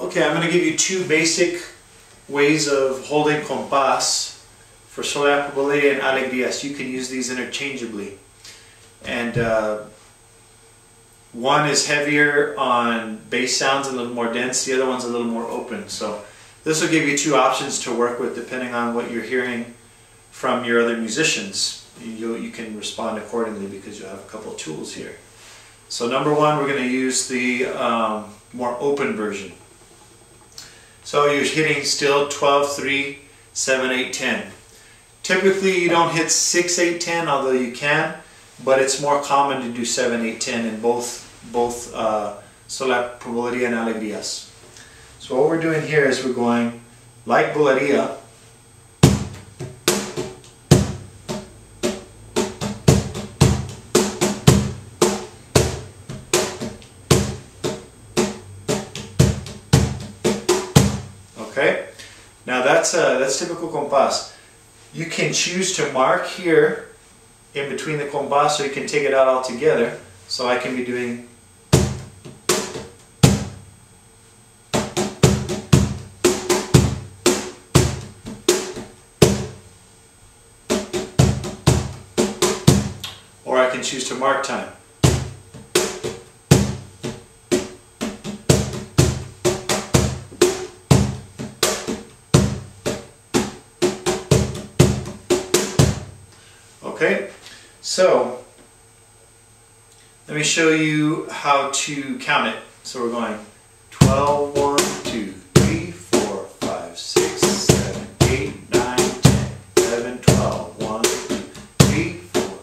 Okay, I'm going to give you two basic ways of holding compas for Solea and Alegrias. You can use these interchangeably. And one is heavier on bass sounds, a little more dense. The other one's a little more open. So this will give you two options to work with depending on what you're hearing from your other musicians. You can respond accordingly because you'll have a couple of tools here. So number one, we're going to use the more open version. So you're hitting still 12, 3, 7, 8, 10. Typically you don't hit 6, 8, 10, although you can, but it's more common to do 7, 8, 10 in both Solea and Alegrias. So what we're doing here is we're going like Bulería, okay? Now that's typical compas. You can choose to mark here in between the compas, so you can take it out all together. So I can be doing or I can choose to mark time. Okay, so let me show you how to count it. So we're going 12, 1, 2, 3, 4, 5, 6, 7, 8, 9, 10, 11, 12, 1, 2, 3, 4,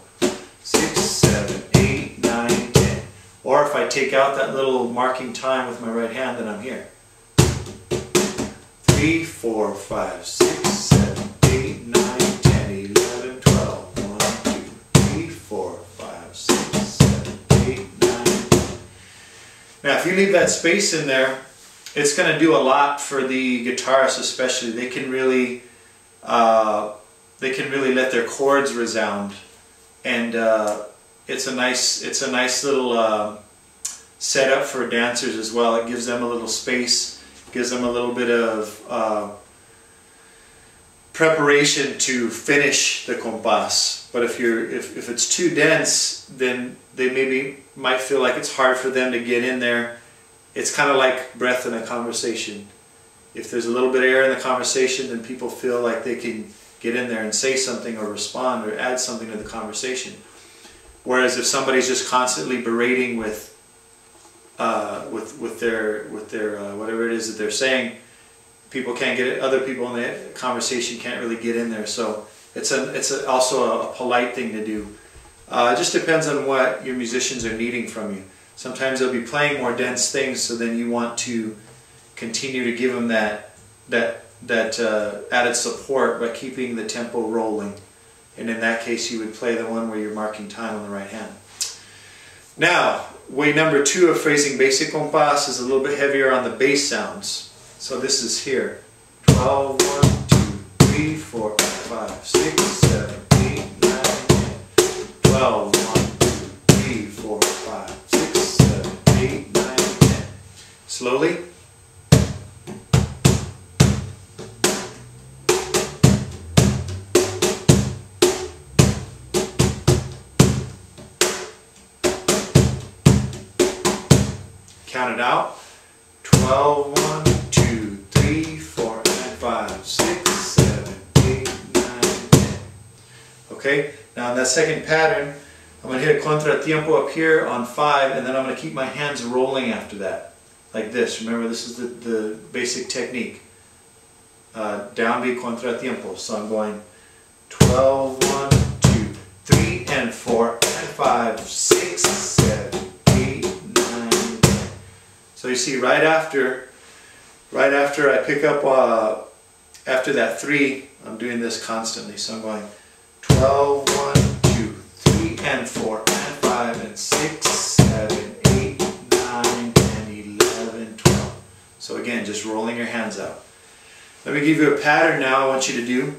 6, 7, 8, 9, 10. Or if I take out that little marking time with my right hand, then I'm here. 3, 4, 5, 6, 7, 8, 9, 10, 11, 12. 4, 5, 6, 7, 8, 9, 10. Now if you leave that space in there, it's going to do a lot for the guitarists especially. They can really let their chords resound, and it's a nice little setup for dancers as well. It gives them a little space, gives them a little bit of preparation to finish the compas. But if it's too dense, then they might feel like it's hard for them to get in there. It's kind of like breath in a conversation. If there's a little bit of air in the conversation, then people feel like they can get in there and say something or respond or add something to the conversation. Whereas if somebody's just constantly berating with their whatever it is that they're saying, people can't get it. Other people in the conversation can't really get in there. So it's also a polite thing to do. It just depends on what your musicians are needing from you. Sometimes they'll be playing more dense things, so then you want to continue to give them that added support by keeping the tempo rolling. And in that case, you would play the one where you're marking time on the right hand. Now, way number two of phrasing basic compas is a little bit heavier on the bass sounds. So this is here. 12, 1, 2, 3, 4, 5, 6, 7, 8, 9, 10. 12, 1, 2, 3, 4, 5, 6, 7, 8, 9, 10. Slowly. Count it out. 12, 1, 2, 3, 4, and 5, 6, 7, 8, 9, 10. Okay, now in that second pattern, I'm going to hit a contratiempo up here on 5, and then I'm going to keep my hands rolling after that, like this. Remember, this is the basic technique. Downbeat contratiempo. So I'm going 12, 1, 2, 3, and 4, and 5, 6, 7, 8, 9, 10. So you see, right after I pick up after that 3, I'm doing this constantly. So I'm going 12, 1, 2, 3, and 4, and 5, and 6, 7, 8, 9, 10, 11, 12. So again, just rolling your hands out. Let me give you a pattern now I want you to do.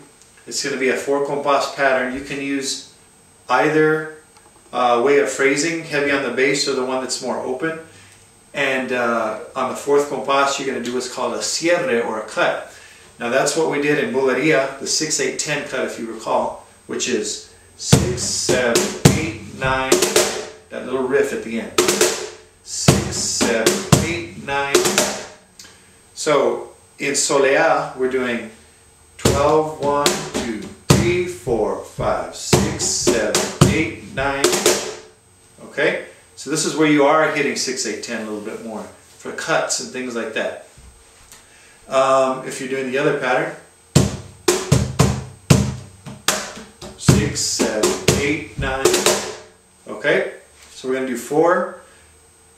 It's going to be a 4 compas pattern. You can use either way of phrasing, heavy on the bass or the one that's more open. And on the fourth compás, you're going to do what's called a cierre, or a cut. Now that's what we did in Bulería, the 6-8-10 cut, if you recall, which is 6, 7, 8, 9, that little riff at the end. 6, 7, 8, 9. So in Solea, we're doing 12, 1, 2, 3, 4, 5, 6, 7, 8, 9. Okay? So this is where you are hitting 6, 8, 10 a little bit more for cuts and things like that. If you're doing the other pattern, 6, 7, 8, 9. Okay? So we're going to do 4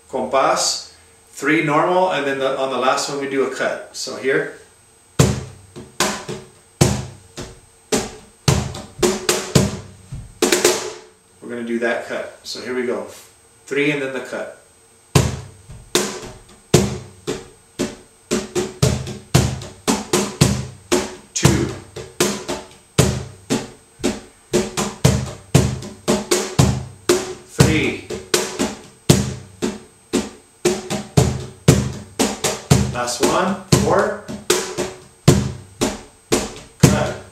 compás, 3 normal, and then on the last one we do a cut. So here. We're going to do that cut. So here we go. 3 and then the cut. 2. 3. Last one. 4. Cut.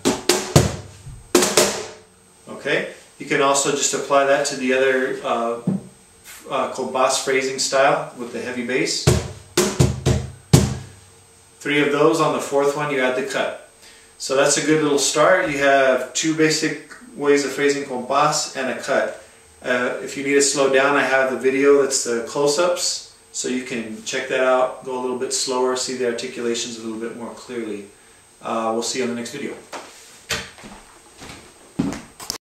Okay. You can also just apply that to the other Compas phrasing style with the heavy bass. 3 of those. On the fourth one you add the cut. So that's a good little start. You have 2 basic ways of phrasing Compas and a cut. If you need to slow down, I have the video that's the close-ups, so you can check that out, go a little bit slower, see the articulations a little bit more clearly. We'll see you on the next video.